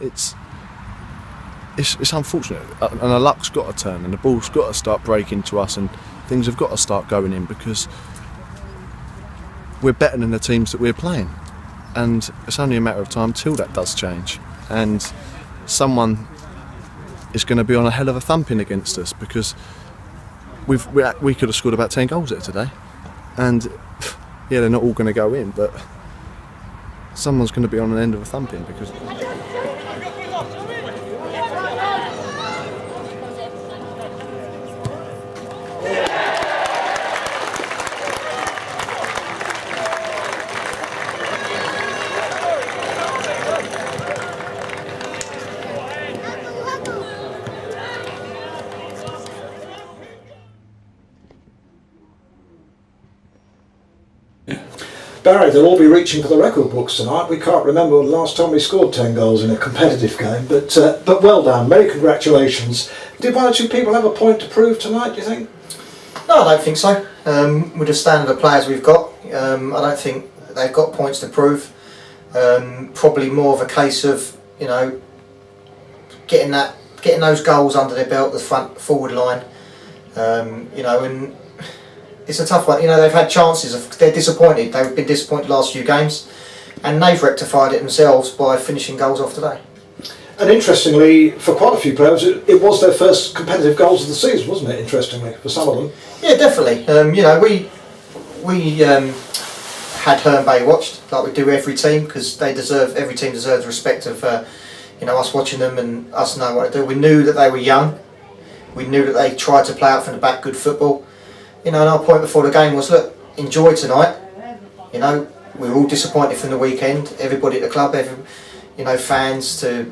it's unfortunate, and the luck's got to turn, and the ball's got to start breaking to us, and things have got to start going in, because we're better than the teams that we're playing, and it's only a matter of time till that does change, and someone is going to be on a hell of a thumping against us, because we could have scored about 10 goals there today, and yeah, they're not all going to go in, but someone's going to be on the end of a thumping, because Barry, they'll all be reaching for the record books tonight. We can't remember the last time we scored 10 goals in a competitive game, but well done, many congratulations. Did one or two people have a point to prove tonight, do you think? No, I don't think so. With the standard of players we've got, I don't think they've got points to prove. Probably more of a case of, you know, getting those goals under their belt, the front forward line, you know, and it's a tough one. You know, they've had chances. They're disappointed. They've been disappointed the last few games, and they've rectified it themselves by finishing goals off today. And interestingly, for quite a few players, it was their first competitive goals of the season, wasn't it? Interestingly, for some of them. Yeah, definitely. You know, we had HERNE Bay watched like we do every team, because every team deserves the respect of you know, us watching them and us knowing what to do. We knew that they were young. We knew that they tried to play out from the back good football. You know, and our point before the game was, look, enjoy tonight. You know, we were all disappointed from the weekend. Everybody at the club, you know, fans to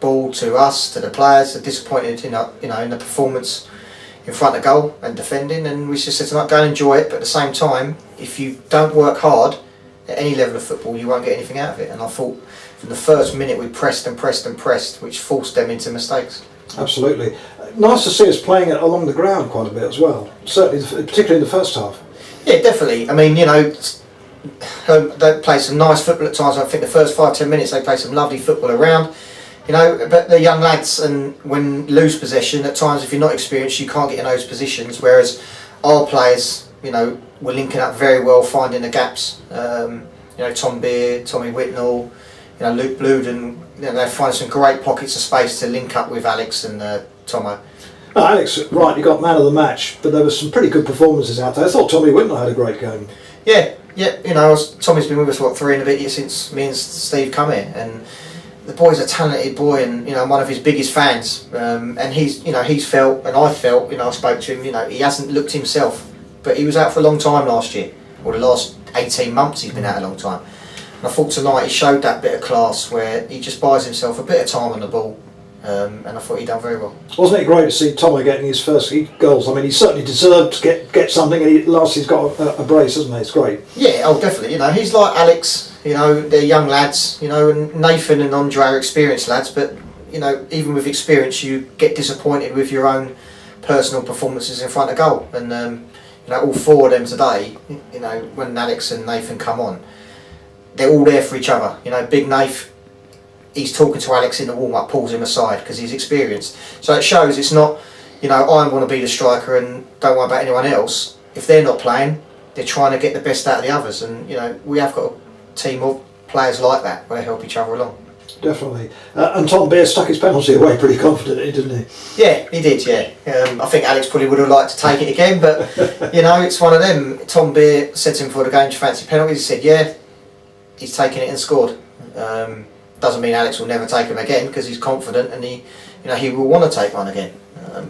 ball to us to the players are disappointed. You know, in the performance in front of goal and defending. And we just said tonight, go and enjoy it. But at the same time, if you don't work hard at any level of football, you won't get anything out of it. And I thought from the first minute we pressed and pressed and pressed, which forced them into mistakes. Absolutely. Nice to see us playing it along the ground quite a bit as well, certainly, particularly in the first half. Yeah, definitely. I mean, you know, they play some nice football at times. I think the first 5-10 minutes they play some lovely football around, you know, but they're young lads, and when lose possession, at times if you're not experienced you can't get in those positions, whereas our players, you know, were linking up very well, finding the gaps. You know, Tom Beer, Tommy Whitnell, you know, Luke Bluden, you know, they find some great pockets of space to link up with Alex and Tomo. Oh, Alex, right, you got man of the match, but there were some pretty good performances out there. I thought Tommy Whitnell had a great game. Yeah, you know, Tommy's been with us, what, 3 and a bit years since me and Steve come here, and the boy's a talented boy, and, you know, I'm one of his biggest fans, and he's, you know, he's felt, and I felt, you know, I spoke to him, you know, he hasn't looked himself, but he was out for a long time last year, or the last 18 months he's been out a long time. And I thought tonight he showed that bit of class where he just buys himself a bit of time on the ball, and I thought he'd done very well. Wasn't it great to see Tomo getting his first goals? I mean, he certainly deserved to get something, and at last he's got a brace, hasn't he? It's great. Yeah, oh definitely. You know, he's like Alex, you know, they're young lads, you know, and Nathan and Andre are experienced lads, but, you know, even with experience you get disappointed with your own personal performances in front of goal, and you know, all 4 of them today, you know, when Alex and Nathan come on, they're all there for each other. You know, Big Nath, he's talking to Alex in the warm-up, pulls him aside because he's experienced. So it shows it's not, you know, I want to be the striker and don't worry about anyone else. If they're not playing, they're trying to get the best out of the others. And, you know, we have got a team of players like that where they help each other along. Definitely. And Tom Beer stuck his penalty away pretty confidently, didn't he? Yeah, he did, yeah. I think Alex probably would have liked to take it again, but, you know, it's one of them. Tom Beer said to him before the game, do you fancy penalties? He said, yeah. He's taken it and scored. Doesn't mean Alex will never take him again, because he's confident and he, you know, he will want to take one again.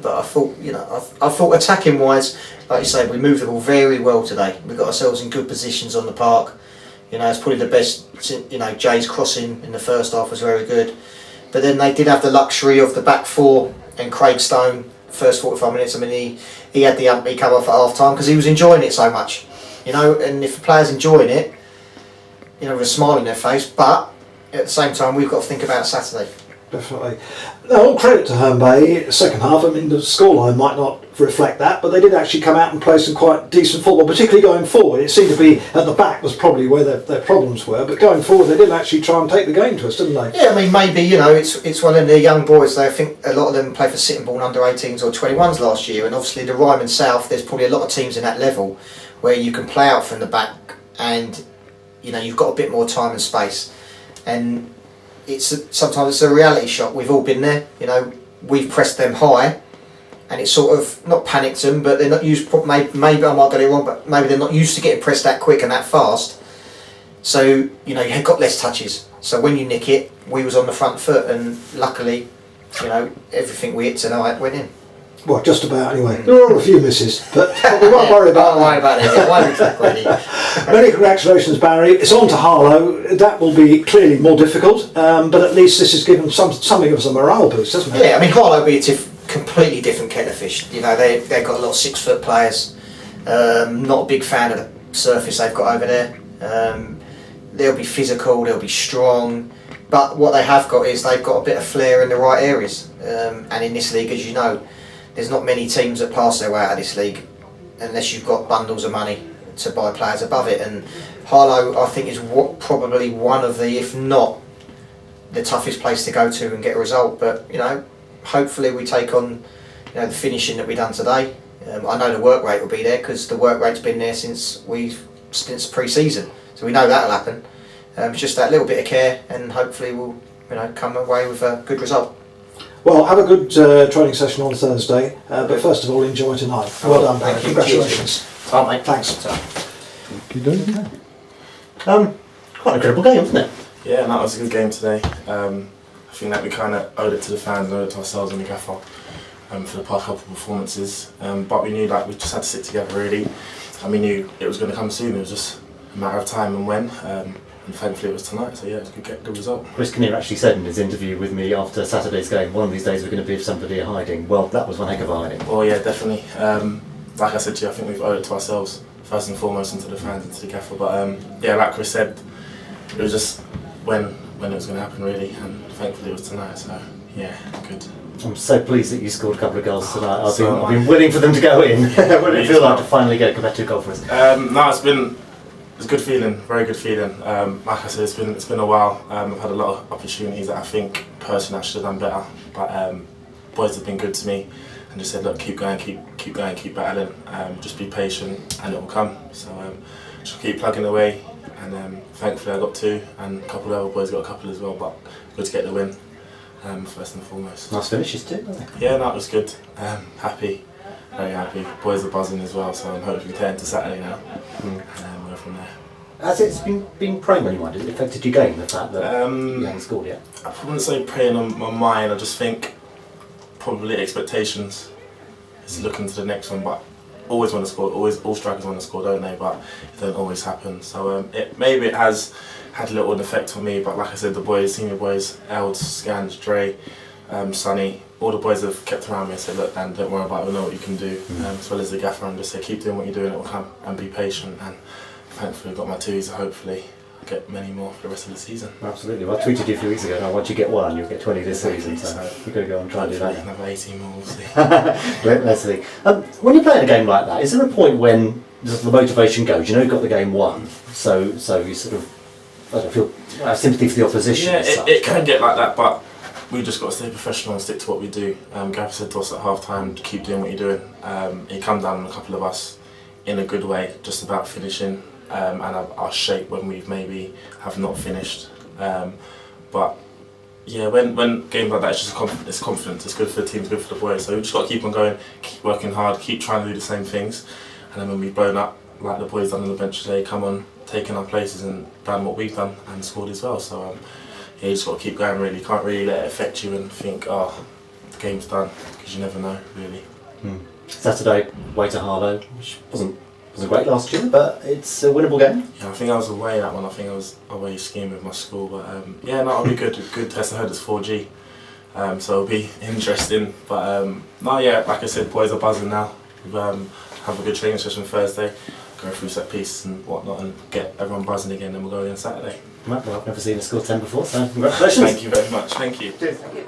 But I thought, you know, I thought attacking wise, like you say, we moved the ball very well today. We got ourselves in good positions on the park. You know, it's probably the best. You know, Jay's crossing in the first half was very good, but then they did have the luxury of the back 4 and Craig Stone. First 45 minutes, I mean, he had the he come off at half time because he was enjoying it so much. You know, and if the players enjoying it, you know, with a smile on their face, but at the same time we've got to think about Saturday. Definitely. Now, all credit to Herne Bay, second half. I mean, the scoreline might not reflect that, but they did actually come out and play some quite decent football, particularly going forward. It seemed to be at the back was probably where their problems were, but going forward they did actually try and take the game to us, didn't they? Yeah, I mean, maybe, it's one of the young boys. I think a lot of them played for Sittingbourne under 18s or 21s last year, and obviously the Ryman South, there's probably a lot of teams in that level where you can play out from the back and, you've got a bit more time and space. And sometimes it's a reality shock. We've all been there. We've pressed them high, and it's sort of not panicked them, but they're not used. Maybe I might get it wrong, but maybe they're not used to getting pressed that quick and that fast. So you've got less touches. So when you nick it, we was on the front foot, and luckily, everything we hit tonight went in. Well, just about anyway. There are a few misses, but we won't worry about that. Don't worry about it. It won't exactly. Many congratulations, Barry. It's on to Harlow. That will be clearly more difficult, but at least this has given something of us a morale boost, hasn't it? Yeah, I mean, Harlow will be a completely different kettle of fish. They've got a lot of 6 foot players. Not a big fan of the surface they've got over there. They'll be physical, they'll be strong, but what they have got is they've got a bit of flair in the right areas. And in this league, as you know, there's not many teams that pass their way out of this league unless you've got bundles of money to buy players above it. And Harlow, I think, is probably one of the, if not the toughest place to go to and get a result. But hopefully we take on the finishing that we done today. I know the work rate will be there because the work rate's been there since pre-season, so we know that'll happen. It's just that little bit of care, and hopefully we'll come away with a good result. Well, have a good training session on Thursday, but first of all, enjoy tonight. Well done, Barry. Congratulations. Mate. Thanks. Quite an incredible game, wasn't it? Yeah, that was a good game today. I think that we kind of owed it to the fans and owed it to ourselves and the gaffer for the past couple of performances. But we knew we just had to sit together really, and we knew it was going to come soon. It was just a matter of time and when. And thankfully it was tonight, so yeah, it was a good result. Chris Kinnear actually said in his interview with me after Saturday's game, one of these days we're going to be somebody hiding. Well, that was one heck of a hiding. Oh yeah, definitely. Like I said to you, I think we've owed it to ourselves, first and foremost, and to the fans and to the gaffer. But yeah, like Chris said, it was just when it was going to happen really, and thankfully it was tonight, so yeah, good. I'm so pleased that you scored a couple of goals tonight. I've been waiting for them to go in. What did it feel like to finally get a competitive goal for us? No, it's a good feeling, very good feeling. Like I said, it's been a while. I've had a lot of opportunities that I think personally I should have done better. But boys have been good to me and just said, look, keep going, keep going, keep battling. Just be patient and it will come. So just keep plugging away. And thankfully I got 2, and a couple of other boys got a couple as well. But good to get the win, first and foremost. Nice finishes too, weren't they? Yeah, no, it was good. Happy, very happy. Boys are buzzing as well, so I'm hoping to turn to Saturday now. And go from there. Has it been preying on your mind? Has it affected your game, the fact that you haven't scored yet? I wouldn't say preying on my mind. I just think probably expectations is looking to the next one, but always want to score. All strikers want to score, don't they? But it doesn't always happen. So maybe it has had a little effect on me. But like I said, the boys, senior boys, Eld, Scans, Dre, Sonny, all the boys have kept around me and said, look, Dan, don't worry about it. We know what you can do. As well as the gaffer, and just say, keep doing what you're doing. It will come, and be patient. And thankfully, I've got my 2s. So hopefully, I'll get many more for the rest of the season. Absolutely. Well, I tweeted you a few weeks ago. Now, once you get 1, you'll get 20 this season. So you've got to go and try and do that. Another 18 more. We'll see. Let's see. When you're playing a game like that, is there a point when the motivation goes? You've got the game won, so you sort of feel sympathy for the opposition. Yeah, as such, it can get like that, but we just got to stay professional and stick to what we do. Gav said to us at half time, keep doing what you're doing. He come down on a couple of us in a good way, just about finishing and our shape when we've maybe have not finished. But yeah, when games like that, it's just confidence. It's good for the team, it's good for the boys. So we just got to keep on going, keep working hard, keep trying to do the same things. And then when we've blown up, like the boys done on the bench today, come on, taken our places and done what we've done and scored as well. So yeah, you just got to keep going really. You can't really let it affect you and think, oh, the game's done, because you never know, really. Saturday, away to Harlow, which wasn't great last year, but it's a winnable game. Yeah, I think I was away that one. I think I was away skiing with my school, but yeah, no, it'll be good. Good test. I heard it's 4G, so it'll be interesting. But no, yeah, like I said, boys are buzzing now. We've have a good training session Thursday. go through set pieces and whatnot and get everyone buzzing again, and we'll go again Saturday. Well, I've never seen a score 10 before, so congratulations. Thank you very much. Thank you. Cheers. Thank you.